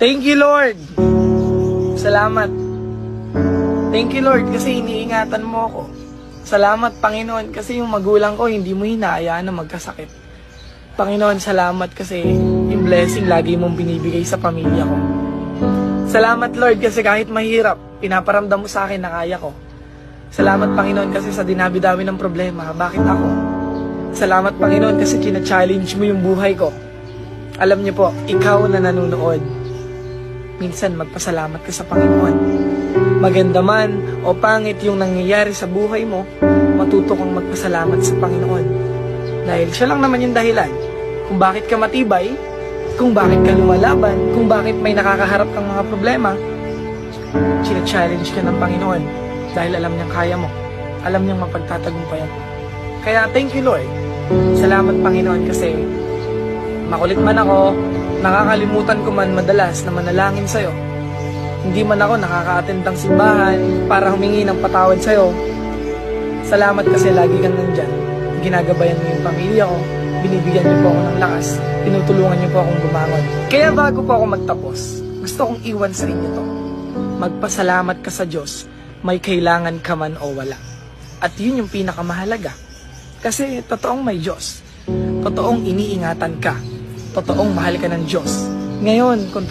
Thank you, Lord. Salamat. Thank you, Lord, kasi iniingatan mo ako. Salamat, Panginoon, kasi yung magulang ko hindi mo hinahayaan na magkasakit. Panginoon, salamat kasi yung blessing lagi mong binibigay sa pamilya ko. Salamat, Lord, kasi kahit mahirap, pinaparamdam mo sa akin na kaya ko. Salamat, Panginoon, kasi sa dinabi-dami ng problema, bakit ako? Salamat, Panginoon, kasi kina-challenge mo yung buhay ko. Alam niyo po, ikaw na nanonood, minsan magpasalamat ka sa Panginoon. Maganda man o pangit yung nangyayari sa buhay mo, matuto kang magpasalamat sa Panginoon. Dahil siya lang naman yung dahilan kung bakit ka matibay, kung bakit ka lumalaban, kung bakit may nakakaharap kang mga problema. China-challenge ka ng Panginoon dahil alam niyang kaya mo. Alam niyang mapagtatagumpayan mo. Kaya thank you, Lord. Salamat, Panginoon, kasi makulit man ako, nakakalimutan ko man madalas na manalangin sa'yo. Hindi man ako nakaka-attend ng simbahan para humingi ng patawad sa'yo. Salamat kasi lagi kang nandyan. Ginagabayan mo yung pamilya ko, binibigyan niyo po ako ng lakas, tinutulungan niyo po akong bumangon. Kaya bago po ako magtapos, gusto kong iwan sa inyo to. Magpasalamat ka sa Diyos, may kailangan ka man o wala. At yun yung pinakamahalaga. Kasi totoong may Diyos. Totoong iniingatan ka. Totoong mahal ka ng Diyos. Ngayon, kung